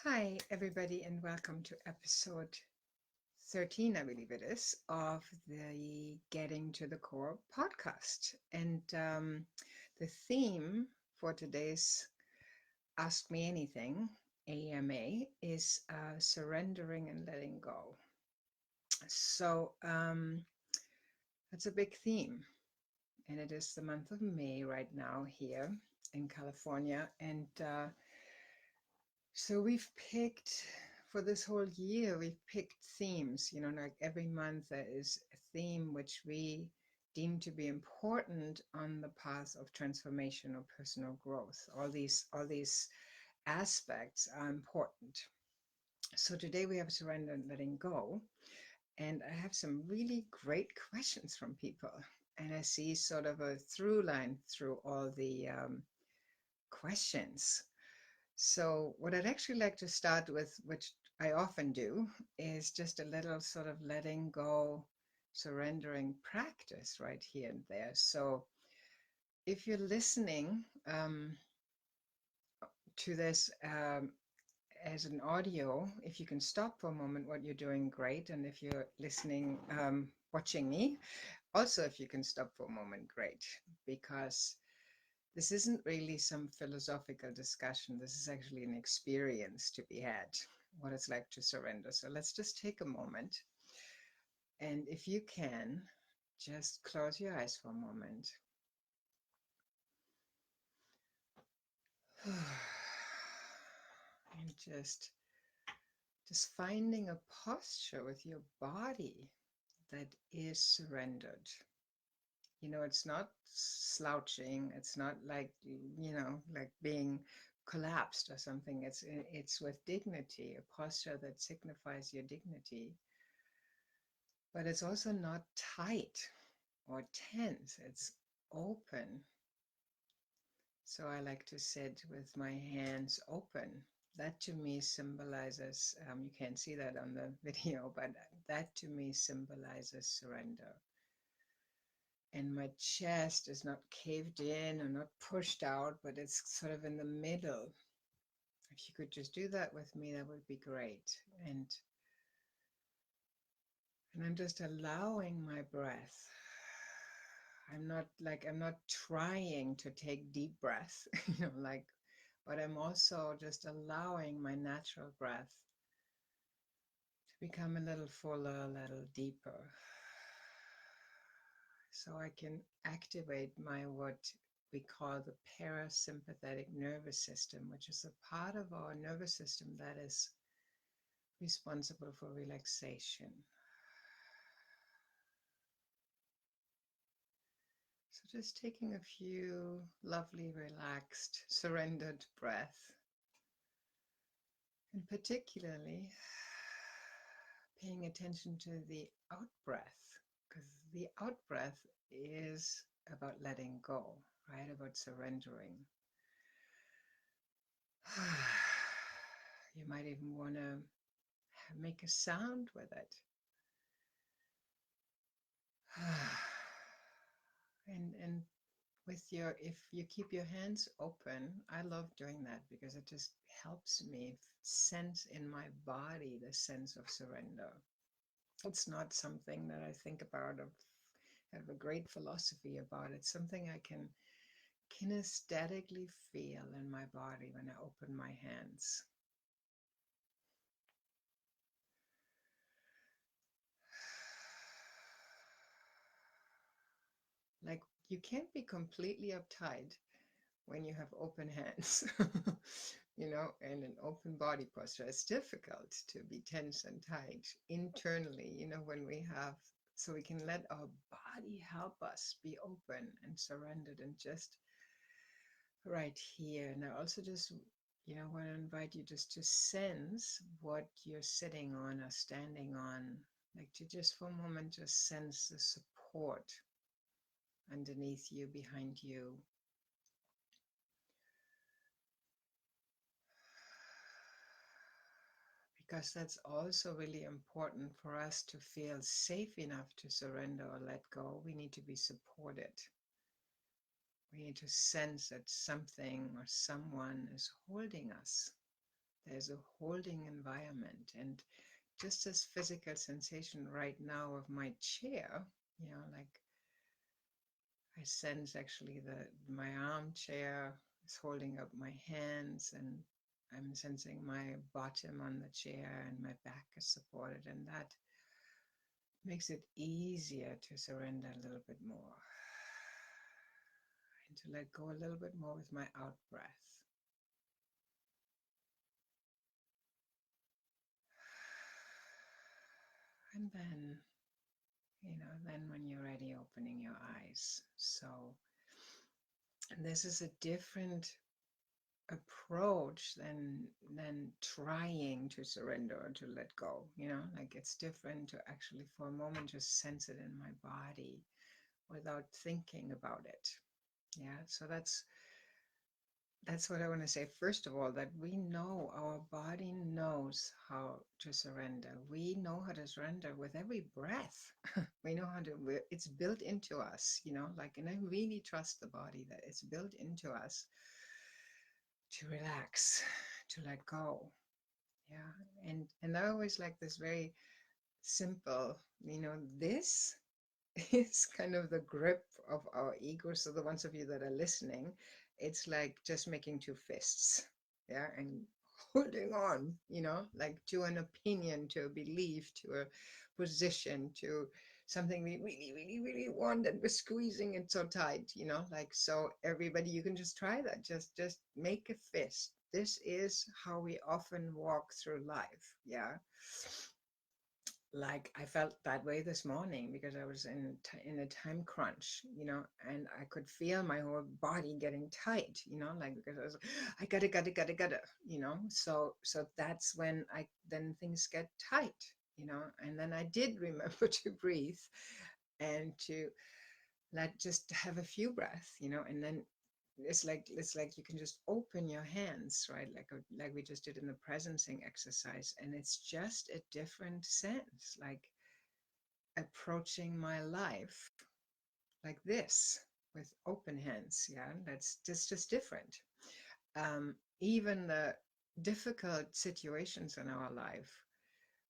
Hi, everybody, and welcome to episode 13, I believe it is, of the Getting to the Core podcast. And the theme for today's Ask Me Anything AMA is surrendering and letting go. So that's a big theme, and it is the month of May right now here in California. And so we've picked for this whole year, we've picked themes, like every month there is a theme which we deem to be important on the path of transformation or personal growth. All these aspects are important. So today we have surrender and letting go. And I have some really great questions from people. And I see sort of a through line through all the questions. So, what I'd actually like to start with, which I often do, is just a little sort of letting go, surrendering practice right here and there. So, if you're listening to this as an audio, if you can stop for a moment what you're doing, great. And if you're listening, watching me, also, if you can stop for a moment, great. Because this isn't really some philosophical discussion. This is actually an experience to be had, what it's like to surrender. So let's just take a moment. And if you can, just close your eyes for a moment. And just finding a posture with your body that is surrendered. It's not slouching. It's not like being collapsed or something. It's with dignity, a posture that signifies your dignity. But it's also not tight or tense. It's open. So I like to sit with my hands open. That to me symbolizes, you can't see that on the video, but that to me symbolizes surrender. And my chest is not caved in or not pushed out, but it's sort of in the middle. If you could just do that with me, that would be great. And I'm just allowing my breath. I'm not trying to take deep breath, but I'm also just allowing my natural breath to become a little fuller, a little deeper. So I can activate my what we call the parasympathetic nervous system, which is a part of our nervous system that is responsible for relaxation. So just taking a few lovely, relaxed, surrendered breath, and particularly paying attention to the out breath, because the out breath is about letting go, right? About surrendering. You might even want to make a sound with it. And with if you keep your hands open, I love doing that because it just helps me sense in my body the sense of surrender. It's not something that I think about or have a great philosophy about. It's something I can kinesthetically feel in my body when I open my hands. Like, you can't be completely uptight when you have open hands, and an open body posture. It's difficult to be tense and tight internally, when we have, so we can let our body help us be open and surrendered and just right here. And I also just, want to invite you just to sense what you're sitting on or standing on, like to just for a moment just sense the support underneath you, behind you. Because that's also really important for us to feel safe enough to surrender or let go. We need to be supported. We need to sense that something or someone is holding us, There's a holding environment. And just this physical sensation right now of my chair, like I sense actually that my armchair is holding up my hands, and I'm sensing my bottom on the chair and my back is supported, and that makes it easier to surrender a little bit more and to let go a little bit more with my out breath. And then when you're ready, opening your eyes. So this is a different approach than trying to surrender or to let go. Like it's different to actually for a moment just sense it in my body without thinking about it. Yeah, so that's what I want to say. First of all, that we know our body knows how to surrender. We know how to surrender with every breath. We know how to, it's built into us, and I really trust the body that it's built into us to relax, to let go. Yeah. And I always like this very simple, this is kind of the grip of our ego. So the ones of you that are listening, it's like just making two fists, yeah, and holding on, like to an opinion, to a belief, to a position, to something we really, really, really want, and we're squeezing it so tight, like so. Everybody, you can just try that. Just make a fist. This is how we often walk through life, yeah. Like I felt that way this morning because I was in a time crunch, and I could feel my whole body getting tight, like because I was like, I gotta, so that's when then things get tight, and then I did remember to breathe and to just have a few breaths, and then it's like you can just open your hands, right? Like we just did in the presencing exercise, and it's just a different sense, like approaching my life like this with open hands. Yeah, that's just different. Even the difficult situations in our life,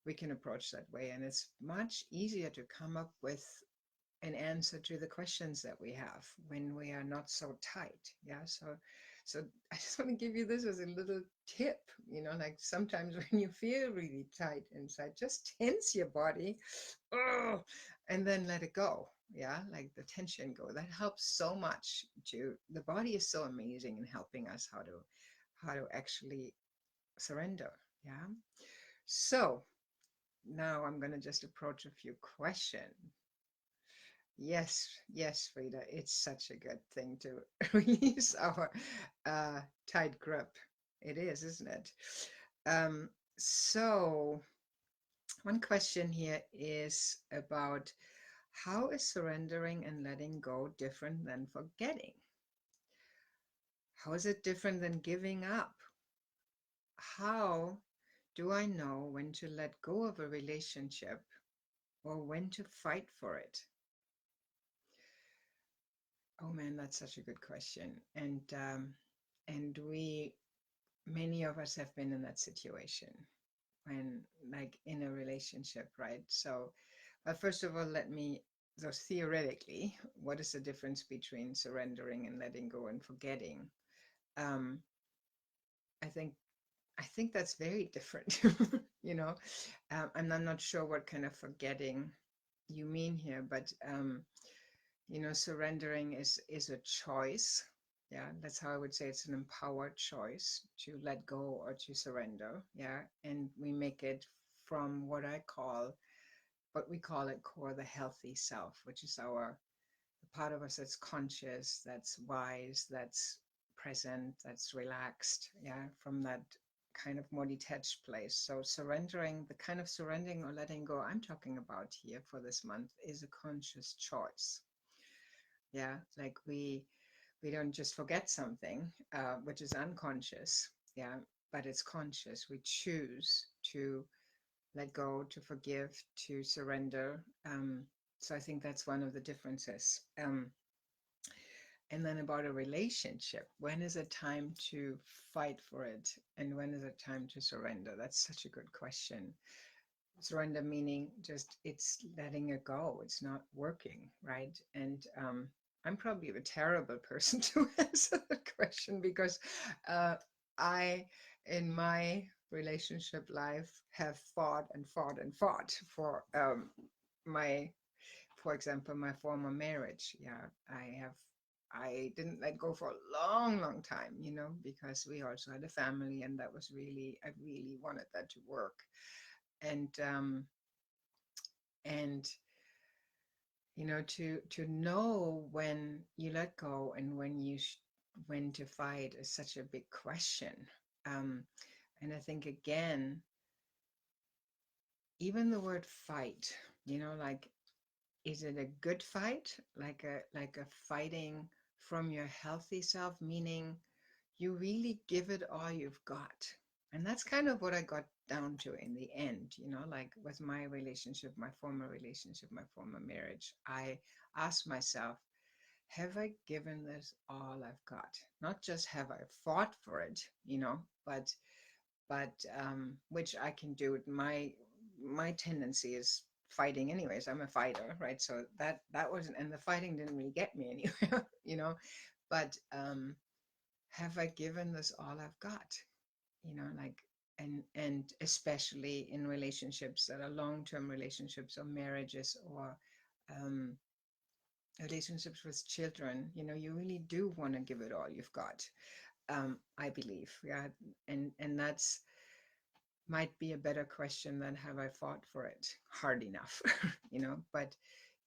we can approach that way, and it's much easier to come up with an answer to the questions that we have when we are not so tight. Yeah, so I just want to give you this as a little tip, like sometimes when you feel really tight inside, just tense your body, oh, and then let it go. Yeah, like the tension go. That helps so much. To the body is so amazing in helping us how to actually surrender. Yeah, so now I'm going to just approach a few questions. Yes, yes, Frida, it's such a good thing to release our tight grip. It is, isn't it? Um, so, one question here is about how is surrendering and letting go different than forgetting? How is it different than giving up? How do I know when to let go of a relationship or when to fight for it? Oh man, that's such a good question. And many of us have been in that situation when, like, in a relationship, right? So, first of all, so theoretically, what is the difference between surrendering and letting go and forgetting? Um, I think I think that's very different. you know, I'm not sure what kind of forgetting you mean here, but surrendering is a choice. Yeah, that's how I would say it's an empowered choice to let go or to surrender. Yeah, and we make it from what we call it core, the healthy self, which is the part of us that's conscious, that's wise, that's present, that's relaxed. Yeah, from that kind of more detached place. So surrendering, the kind of surrendering or letting go I'm talking about here for this month is a conscious choice. Yeah, like we don't just forget something, which is unconscious. Yeah, but it's conscious. We choose to let go, to forgive, to surrender. So I think that's one of the differences. And then about a relationship, when is it time to fight for it? And when is it time to surrender? That's such a good question. Surrender meaning just it's letting it go. It's not working, right? And I'm probably a terrible person to answer the question because uh, I, in my relationship life, have fought and fought and fought for my, for example, my former marriage. Yeah, I didn't let go for a long, long time, because we also had a family, and that was really, I really wanted that to work. And and to know when you let go and when to fight is such a big question. um and I think, again, even the word fight, like, is it a good fight, like a fighting from your healthy self, meaning you really give it all you've got? And that's kind of what I got down to in the end, like with my relationship, my former relationship, my former marriage. I asked myself, have I given this all I've got? Not just have I fought for it, but which I can do. My tendency is fighting anyways. I'm a fighter, right? So that wasn't, and the fighting didn't really get me anywhere, but have I given this all I've got? Like, and especially in relationships that are long-term relationships or marriages or um, relationships with children, you really do want to give it all you've got. I believe, yeah, and that's might be a better question than have I fought for it hard enough, but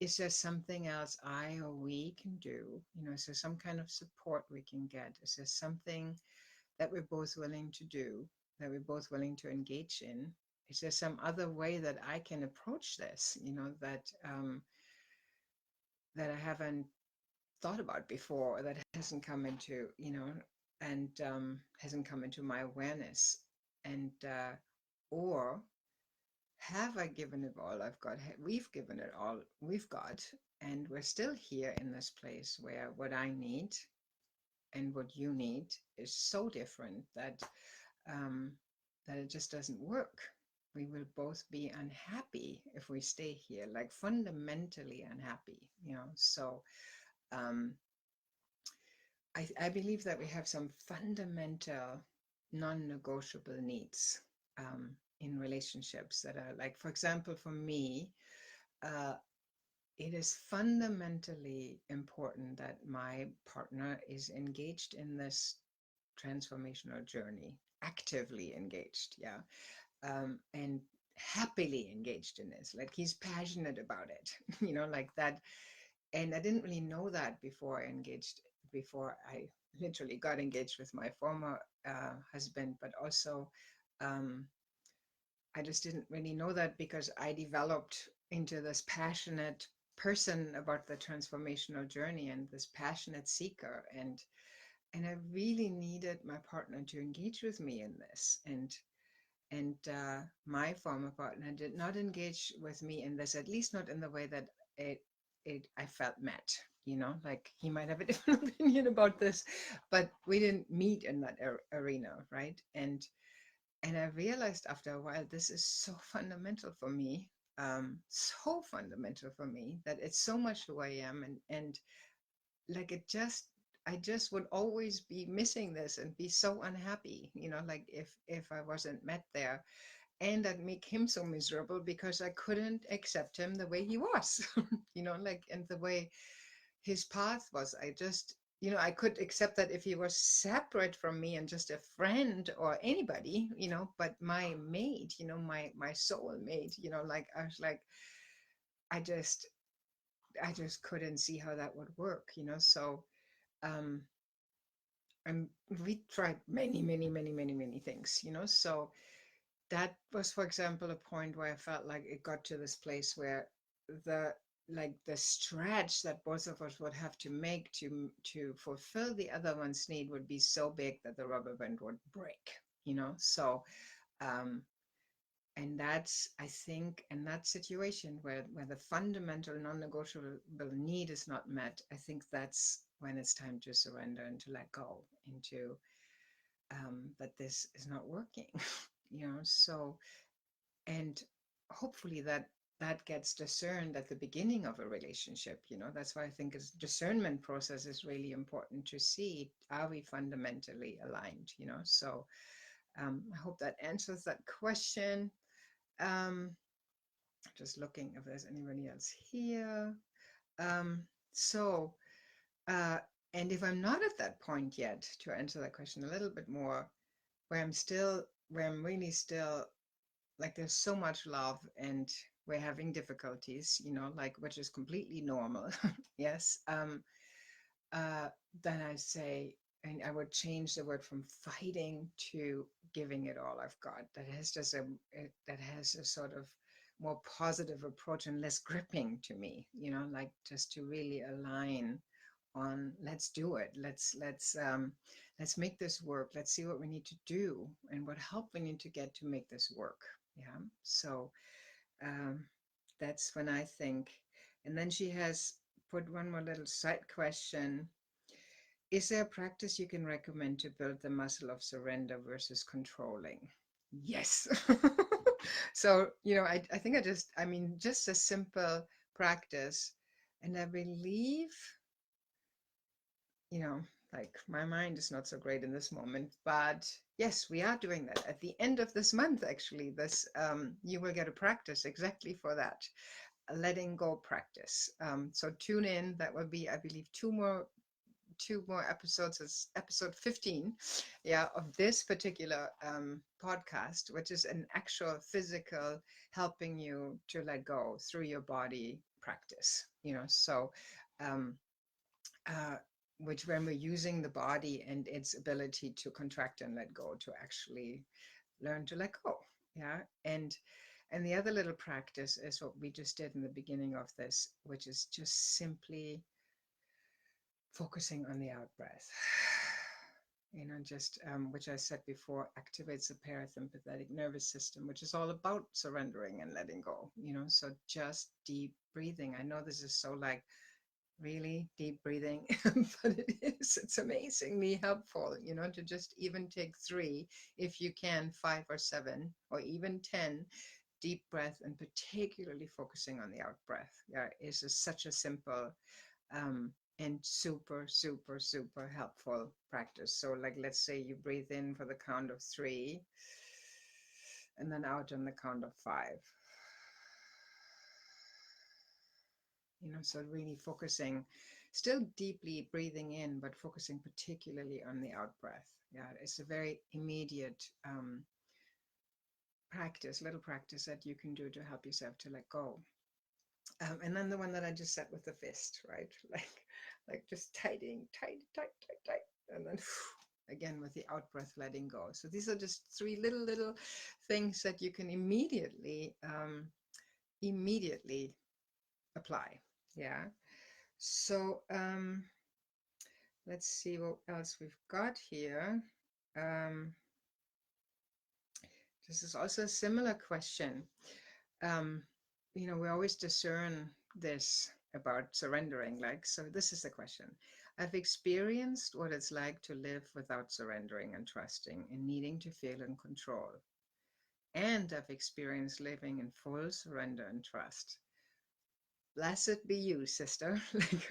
is there something else I or we can do? Is there some kind of support we can get? Is there something that we're both willing to do, that we're both willing to engage in? Is there some other way that I can approach this, that I haven't thought about before, or that hasn't come into, and hasn't come into my awareness? And or have I given it all I've got? We've given it all we've got, and we're still here in this place where what I need and what you need is so different um, that it just doesn't work. We will both be unhappy if we stay here, like fundamentally unhappy, So um, I believe that we have some fundamental non-negotiable needs in relationships that are, like, for example, for me, uh, it is fundamentally important that my partner is engaged in this transformational journey, actively engaged, yeah, and happily engaged in this, like he's passionate about it, like that. And I didn't really know that before I literally got engaged with my former husband, but also um, I just didn't really know that because I developed into this passionate person about the transformational journey and this passionate seeker, and I really needed my partner to engage with me in this. And my former partner did not engage with me in this, at least not in the way that it I felt met. Like he might have a different opinion about this, but we didn't meet in that arena, right? And I realized after a while, this is so fundamental for me, so fundamental for me, that it's so much who I am, and like I just would always be missing this and be so unhappy, like if I wasn't met there. And I'd make him so miserable because I couldn't accept him the way he was, like, and the way his path was. I just, I could accept that if he was separate from me and just a friend or anybody, but my mate, my soul mate, like I was like, I just I just couldn't see how that would work, so um and we tried many, many, many, many, many things, so that was, for example, a point where I felt like it got to this place where the the stretch that both of us would have to make to fulfill the other one's need would be so big that the rubber band would break, so um and that's, I think, in that situation where the fundamental non-negotiable need is not met, I think when it's time to surrender and to let go into that this is not working, so, and hopefully that gets discerned at the beginning of a relationship. That's why I think a discernment process is really important to see, are we fundamentally aligned, so I hope that answers that question. um, just looking if there's anybody else here. um, so uh, and if I'm not at that point yet, to answer that question a little bit more, where I'm really still, like, there's so much love and we're having difficulties, like, which is completely normal. Yes. Uh, then I say, and I would change the word from fighting to giving it all I've got. That has a sort of more positive approach and less gripping to me, like, just to really align on, let's do it. Let's make this work. Let's see what we need to do and what help we need to get to make this work. Yeah. So um, that's when I think. And then she has put one more little side question. Is there a practice you can recommend to build the muscle of surrender versus controlling? Yes. So, I think just a simple practice. And I believe, you know, like, my mind is not so great in this moment, but yes, we are doing that at the end of this month. Actually, you will get a practice exactly for that, a letting go practice. So tune in. That will be, I believe, two more episodes. Is episode 15, yeah, of this particular podcast, which is an actual physical helping you to let go through your body practice. So um, uh, which, when we're using the body and its ability to contract and let go, to actually learn to let go. Yeah. And the other little practice is what we just did in the beginning of this, which is just simply focusing on the out breath. Just which I said before, activates the parasympathetic nervous system, which is all about surrendering and letting go. So just deep breathing. I know this is so, like, really deep breathing, but it's amazingly helpful, to just even take 3, if you can, 5 or 7 or even 10 deep breath, and particularly focusing on the out breath. Yeah, is such a simple and super, super, super helpful practice. So, like, let's say you breathe in for the count of 3 and then out on the count of 5. So really focusing, still deeply breathing in, but focusing particularly on the out breath. Yeah, it's a very immediate little practice that you can do to help yourself to let go. And then the one that I just said with the fist, right? Like just tightening, tight, tight, tight, tight, and then again with the out breath, letting go. So these are just 3 little things that you can immediately apply. Yeah. So let's see what else we've got here. Um, this is also a similar question. Um, we always discern this about surrendering. Like, so this is the question. I've experienced what it's like to live without surrendering and trusting and needing to feel in control. And I've experienced living in full surrender and trust. Blessed be you, sister. Like,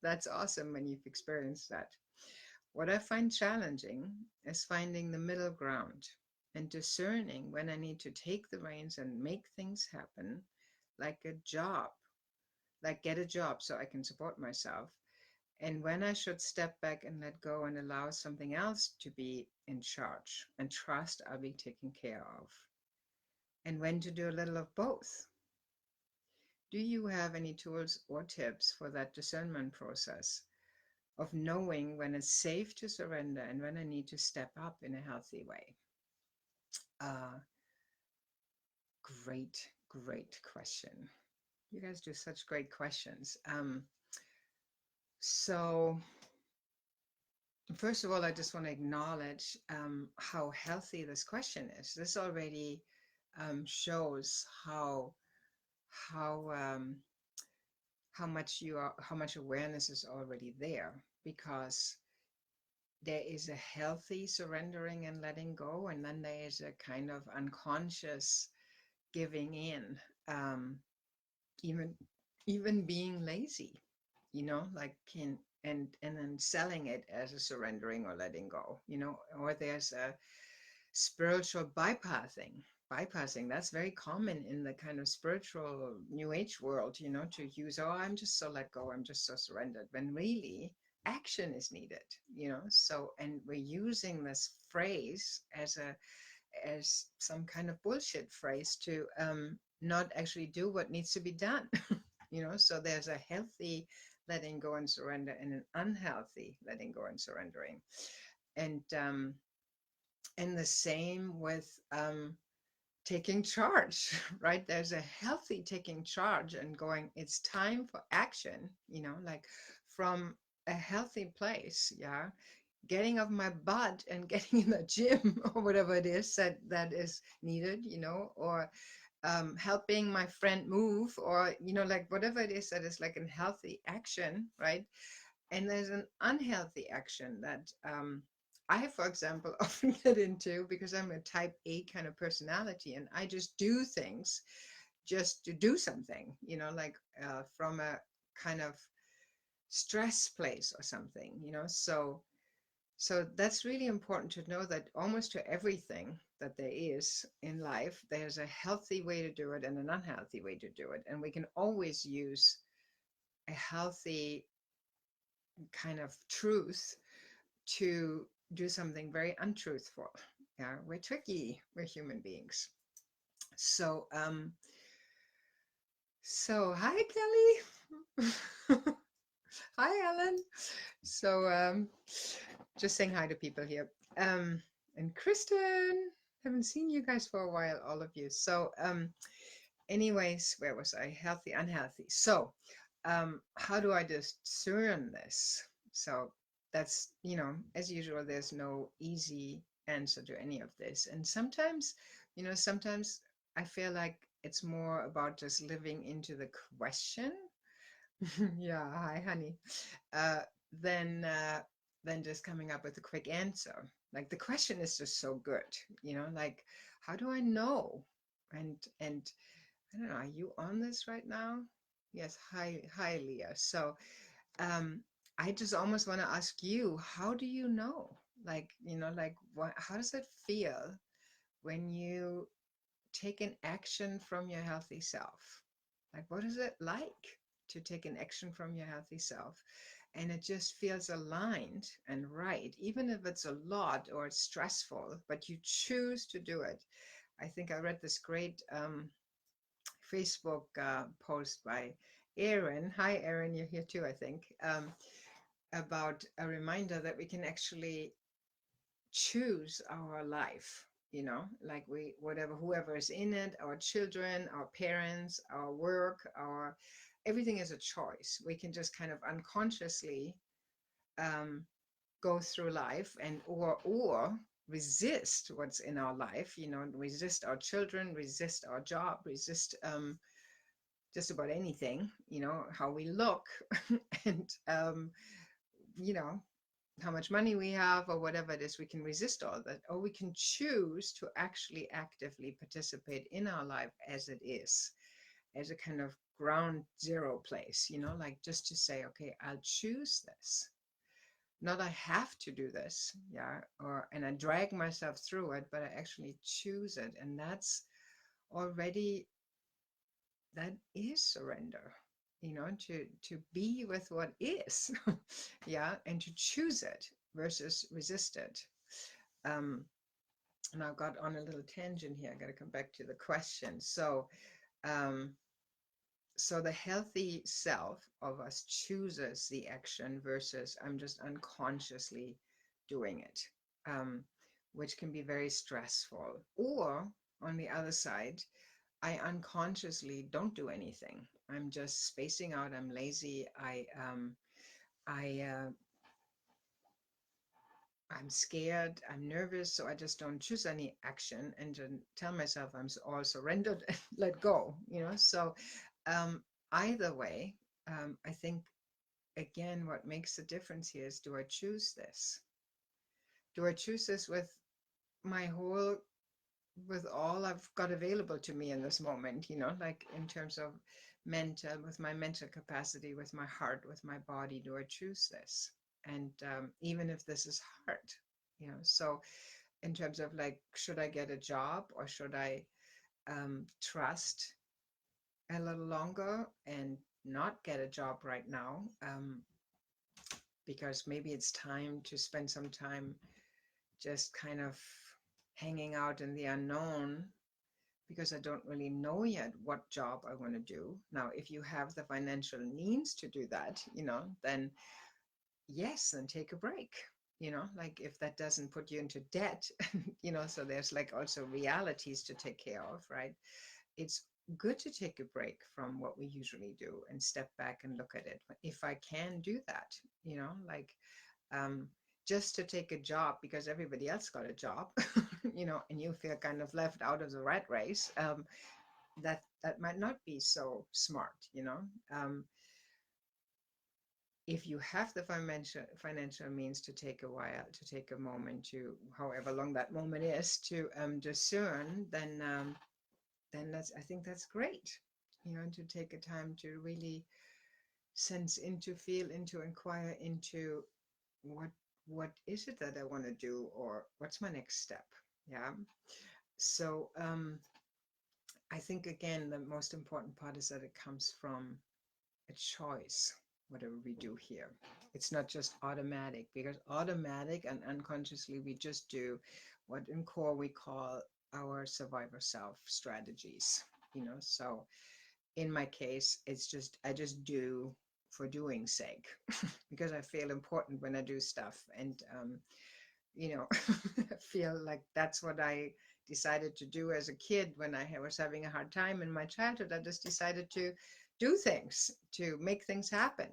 that's awesome when you've experienced that. What I find challenging is finding the middle ground and discerning when I need to take the reins and make things happen, like a job, like get a job so I can support myself, and when I should step back and let go and allow something else to be in charge and trust I'll be taken care of, and when to do a little of both. Do you have any tools or tips for that discernment process of knowing when it's safe to surrender and when I need to step up in a healthy way? Uh, great question. You guys do such great questions. So first of all, I just want to acknowledge how healthy this question is. This already shows how how much awareness is already there, because there is a healthy surrendering and letting go, and then there is a kind of unconscious giving in, um, even even being lazy, like can and then selling it as a surrendering or letting go, or there's a spiritual bypassing. That's very common in the kind of spiritual new age world, to use, oh, I'm just so let go, I'm just so surrendered, when really action is needed, so, and we're using this phrase as some kind of bullshit phrase to not actually do what needs to be done. So there's a healthy letting go and surrender and an unhealthy letting go and surrendering. And the same with taking charge, right? There's a healthy taking charge and going, it's time for action, like from a healthy place, yeah, getting off my butt and getting in the gym or whatever it is that is needed, or helping my friend move, or like whatever it is that is like a healthy action, right? And there's an unhealthy action that I, for example, often get into because I'm a type A kind of personality, and I just do things just to do something, like from a kind of stress place or something, so that's really important to know, that almost to everything that there is in life, there's a healthy way to do it and an unhealthy way to do it. And we can always use a healthy kind of truth to do something very untruthful. Yeah, we're tricky, we're human beings. So, hi, Kelly. Hi, Alan. So, just saying hi to people here. And Kristen, haven't seen you guys for a while, all of you. So, anyways, where was I? Healthy, unhealthy. So, how do I discern this? So, that's, as usual, there's no easy answer to any of this. And sometimes I feel like it's more about just living into the question. Yeah, hi, honey. Uh, than than just coming up with a quick answer. Like the question is just so good, like how do I know? And I don't know, are you on this right now? Yes, hi, Leah. So I just almost want to ask you, how do you know? Like, like what, how does it feel when you take an action from your healthy self? Like, what is it like to take an action from your healthy self? And it just feels aligned and right, even if it's a lot or it's stressful, but you choose to do it. I think I read this great Facebook post by Erin. Hi, Erin, you're here too, I think, about a reminder that we can actually choose our life, like we, whatever, whoever is in it, our children, our parents, our work, our everything is a choice. We can just kind of unconsciously um, go through life and or resist what's in our life, resist our children, resist our job, resist just about anything, how we look, and you know how much money we have or whatever it is. We can resist all that, or we can choose to actually actively participate in our life as it is, as a kind of ground zero place, like just to say, okay, I'll choose this. Not I have to do this, yeah, or and I drag myself through it, but I actually choose it. And that's already, that is surrender, to be with what is. Yeah, and to choose it versus resist it. um and I've got on a little tangent here, I got to come back to the question. Um so the healthy self of us chooses the action versus I'm just unconsciously doing it, um, which can be very stressful. Or on the other side, I unconsciously don't do anything. I'm just spacing out. I'm lazy. I I'm scared. I'm nervous, so I just don't choose any action and then tell myself I'm all surrendered and let go. So um, either way, I think, again, what makes the difference here is, do I choose this? Do I choose this my whole, with all I've got available to me in this moment, like in terms of with my mental capacity, with my heart, with my body, do I choose this? And even if this is hard, so in terms of like, should I get a job, or should I trust a little longer and not get a job right now, because maybe it's time to spend some time just kind of hanging out in the unknown, because I don't really know yet what job I want to do. Now, if you have the financial means to do that, then yes, then take a break. Like, if that doesn't put you into debt, so there's like also realities to take care of, right? It's good to take a break from what we usually do and step back and look at it. If I can do that, like, um, just to take a job because everybody else got a job, and you feel kind of left out of the rat race, that might not be so smart. If you have the financial means to take a while, to take a moment, to however long that moment is, to discern, then I think that's great. To take a time to really sense into, feel into, inquire into what is it that I want to do, or what's my next step. Yeah. So I think, again, the most important part is that it comes from a choice, whatever we do here. It's not just automatic, because automatic and unconsciously we just do what in core we call our survivor self strategies. So in my case, I just do for doing sake, because I feel important when I do stuff, and feel like that's what I decided to do as a kid. When I was having a hard time in my childhood, I just decided to do things, to make things happen.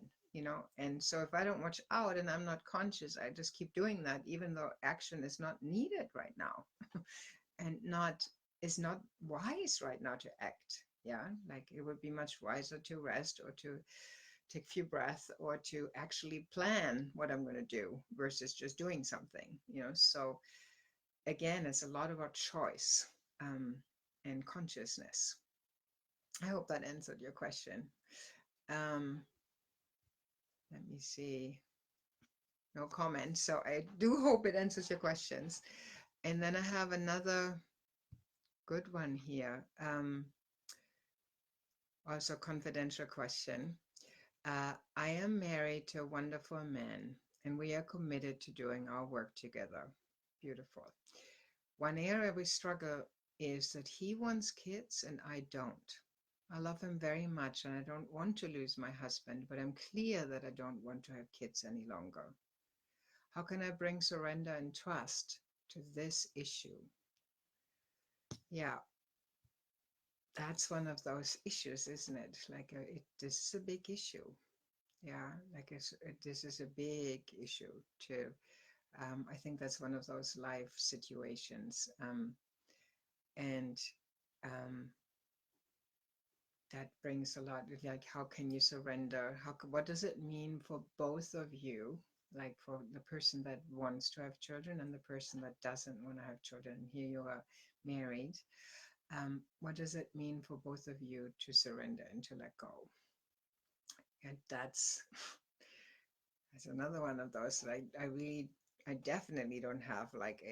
And so if I don't watch out and I'm not conscious, I just keep doing that, even though action is not needed right now, and not is not wise right now to act. Yeah, like, it would be much wiser to rest, or to take a few breaths, or to actually plan what I'm going to do versus just doing something. So again, it's a lot about choice, and consciousness. I hope that answered your question. um, Let me see. No comments, so I do hope it answers your questions. And then I have another good one here. Also confidential question. I am married to a wonderful man, and we are committed to doing our work together. Beautiful. One area we struggle is that he wants kids and I don't. I love him very much and I don't want to lose my husband, but I'm clear that I don't want to have kids any longer. How can I bring surrender and trust to this issue? Yeah, that's one of those issues, isn't it? Like, this is a big issue. Yeah, like, this is a big issue too. I think that's one of those life situations. And um, that brings a lot of, like, how can you surrender? What does it mean for both of you? Like, for the person that wants to have children and the person that doesn't want to have children. Here you are married. What does it mean for both of you to surrender and to let go? And that's another one of those that I definitely don't have like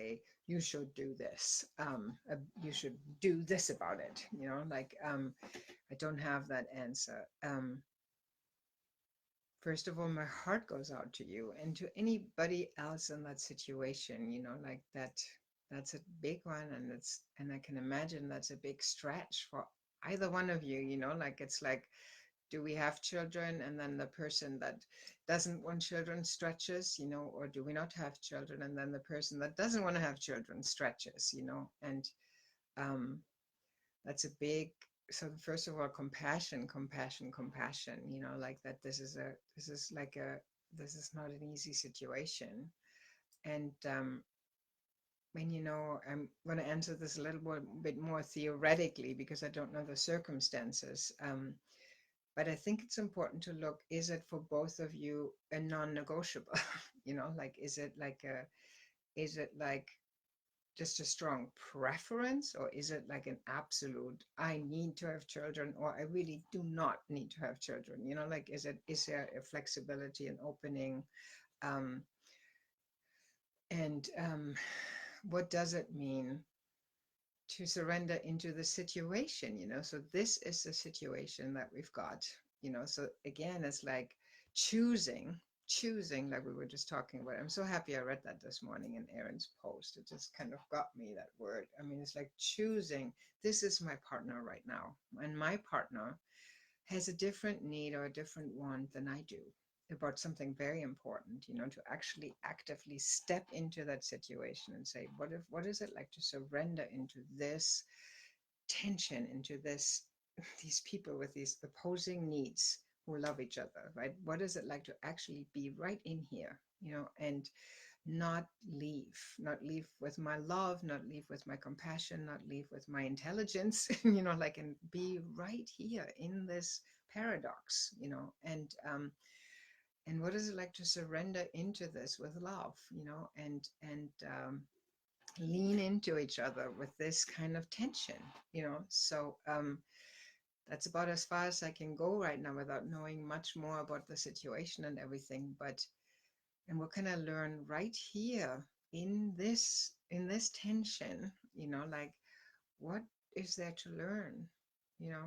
you should do this, you should do this about it, like, I don't have that answer. First of all, my heart goes out to you and to anybody else in that situation, like that's a big one, and I can imagine that's a big stretch for either one of you, like, it's like, do we have children? And then the person that doesn't want children stretches, or do we not have children? And then the person that doesn't want to have children stretches, and um, that's a big, so first of all, compassion, compassion, compassion, like that this is not an easy situation. And when, I'm going to answer this a little bit more theoretically, because I don't know the circumstances. But I think it's important to look, is it for both of you a non-negotiable? Like, is it like just a strong preference, or is it like an absolute, I need to have children, or I really do not need to have children? Like, is there a flexibility and opening? Um, and what does it mean to surrender into the situation? So this is the situation that we've got. So again, it's like choosing, like we were just talking about. I'm so happy I read that this morning in Erin's post. It just kind of got me, that word. I mean, it's like choosing, this is my partner right now, and my partner has a different need or a different want than I do about something very important, to actually actively step into that situation and say, what is it like to surrender into this tension, into this, these people with these opposing needs who love each other, right? What is it like to actually be right in here, and not leave with my love, not leave with my compassion, not leave with my intelligence, like, and be right here in this paradox, and what is it like to surrender into this with love, and lean into each other with this kind of tension, so that's about as far as I can go right now without knowing much more about the situation and everything. But and what can I learn right here in this tension, like, what is there to learn?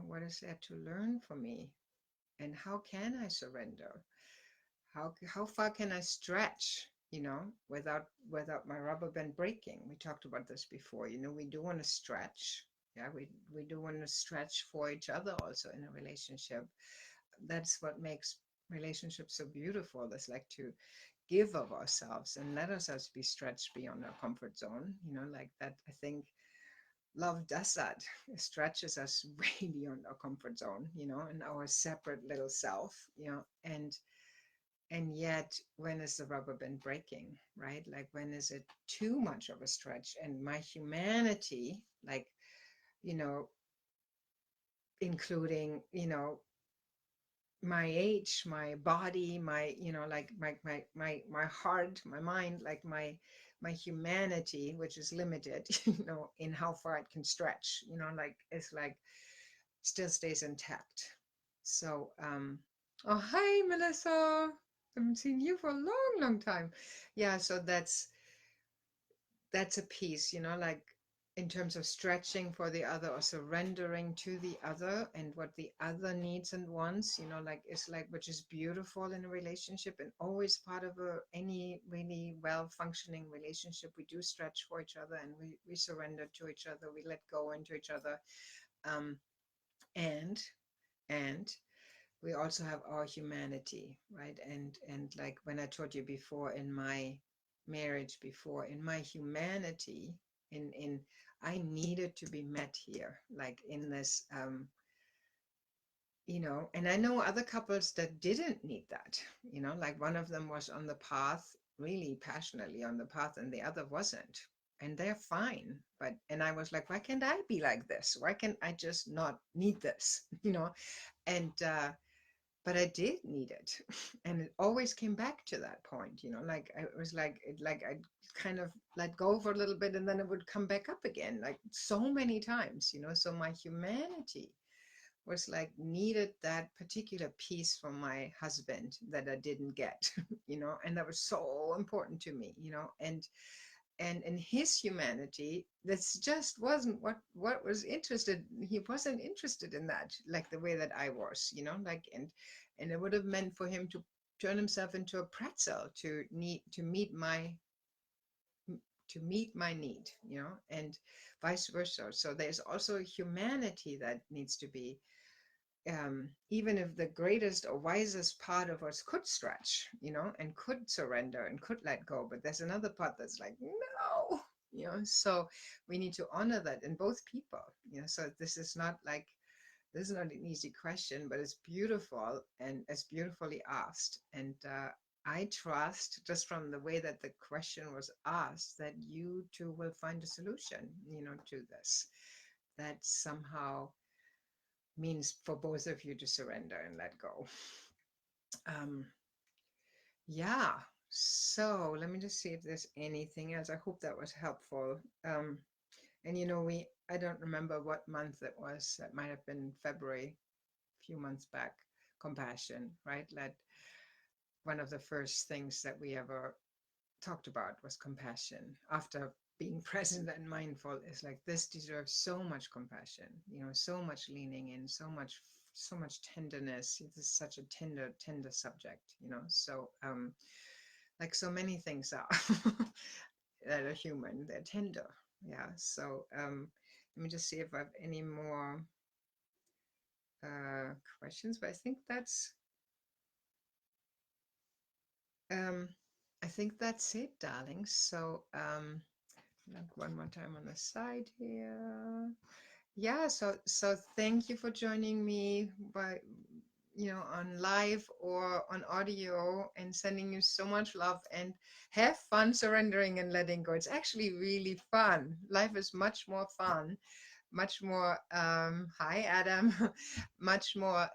What is there to learn for me? And how can I surrender? How far can I stretch, without my rubber band breaking? We talked about this before. We do want to stretch. Yeah, we do want to stretch for each other also in a relationship. That's what makes relationships so beautiful. It's like to give of ourselves and let ourselves be stretched beyond our comfort zone. Like that. I think love does that. It stretches us way beyond our comfort zone, and our separate little self, and yet, when is the rubber band breaking, right? Like, when is it too much of a stretch? And my humanity, like, you know, including, my age, my body, my, like my heart, my mind, like my humanity, which is limited, in how far it can stretch, like, it's like still stays intact. So, oh, hi, Melissa. I haven't seen you for a long, long time. Yeah, so that's a piece, like, in terms of stretching for the other or surrendering to the other and what the other needs and wants, like, it's like, which is beautiful in a relationship and always part of any really well functioning relationship. We do stretch for each other, and we surrender to each other. We let go into each other. Um, and and we also have our humanity, right? And like, when I told you before, in my marriage before, in my humanity, in I needed to be met here, like, in this, and I know other couples that didn't need that, like, one of them was on the path, really passionately on the path, and the other wasn't. And they're fine. And I was like, why can't I be like this? Why can't I just not need this? And but I did need it. And it always came back to that point, like, I was like I'd kind of let go for a little bit, and then it would come back up again, like, so many times, so my humanity was like, needed that particular piece from my husband that I didn't get, and that was so important to me, and in his humanity, that's just wasn't what was interested. He wasn't interested in that, like, the way that I was, like, and it would have meant for him to turn himself into a pretzel to meet my need, and vice versa. So there's also a humanity that needs to be, even if the greatest or wisest part of us could stretch, and could surrender and could let go, but there's another part that's like, no, so we need to honor that in both people, so this is not an easy question, but it's beautiful, and it's beautifully asked. And I trust, just from the way that the question was asked, that you too will find a solution, to this, that somehow means for both of you to surrender and let go. Um, yeah. So let me just see if there's anything else. I hope that was helpful. And I don't remember what month it was. That might have been February, a few months back. Compassion, right? Let one of the first things that we ever talked about was compassion. After being present and mindful, is like, this deserves so much compassion, so much leaning in, so much tenderness. This is such a tender subject, so like so many things are that are human, they're tender. Yeah. So let me just see if I have any more questions, but um I think that's it, darling. So like one more time on the side here. Yeah, so thank you for joining me on live or on audio, and sending you so much love, and have fun surrendering and letting go. It's actually really fun. Life is much more fun, much more hi Adam, much more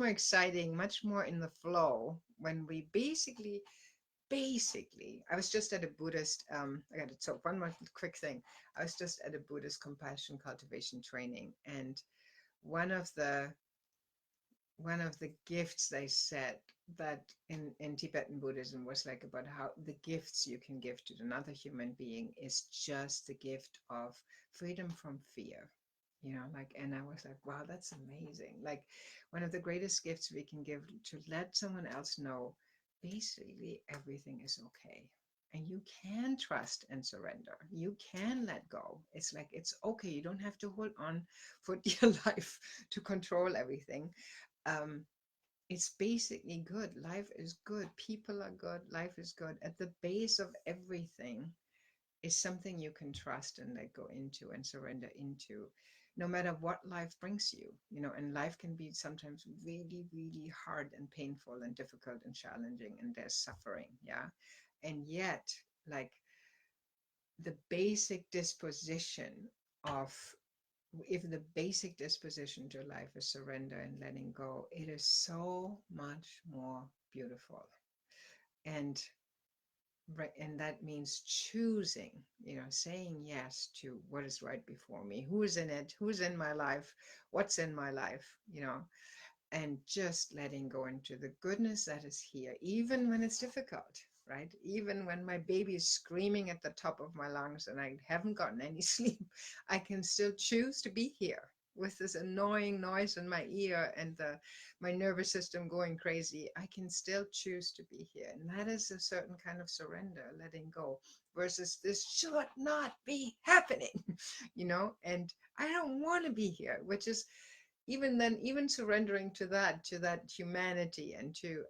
exciting, much more in the flow when we basically, I was just at a Buddhist, I got to talk one more quick thing. I was just at a Buddhist compassion cultivation training, and one of the gifts they said, that in Tibetan Buddhism, was like about how the gifts you can give to another human being is just the gift of freedom from fear. Like, and I was like, wow, that's amazing. Like, one of the greatest gifts we can give, to let someone else know basically everything is okay. And you can trust and surrender. You can let go. It's like, it's okay. You don't have to hold on for dear life to control everything. Um, it's basically good. Life is good. People are good. Life is good. At the base of everything is something you can trust and let go into and surrender into, no matter what life brings you. And life can be sometimes really, really hard and painful and difficult and challenging, and there's suffering. Yeah. And yet, like, the basic disposition of if the basic disposition to life is surrender and letting go, it is so much more beautiful. And and that means choosing, saying yes to what is right before me, who's in it, who's in my life, what's in my life, and just letting go into the goodness that is here, even when it's difficult, right? Even when my baby is screaming at the top of my lungs and I haven't gotten any sleep, I can still choose to be here with this annoying noise in my ear and my nervous system going crazy. I can still choose to be here. And that is a certain kind of surrender, letting go, versus this should not be happening, and I don't want to be here, which is even then, even surrendering to that humanity, and to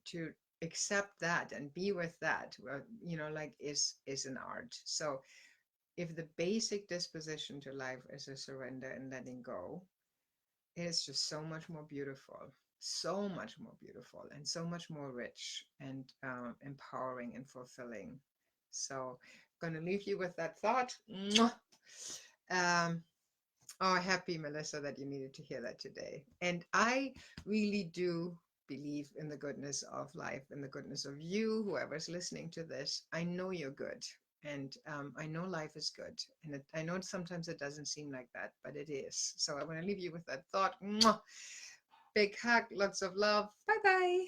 to accept that and be with that, like, is an art. So if the basic disposition to life is a surrender and letting go, it is just so much more beautiful, so much more beautiful, and so much more rich and empowering and fulfilling. So I'm going to leave you with that thought. Mwah! um, Oh, happy, Melissa, that you needed to hear that today. And I really do believe in the goodness of life and the goodness of you, whoever's listening to this. I know you're good. And I know life is good. And I know sometimes it doesn't seem like that, but it is. So I want to leave you with that thought. Mwah! Big hug, lots of love. Bye bye.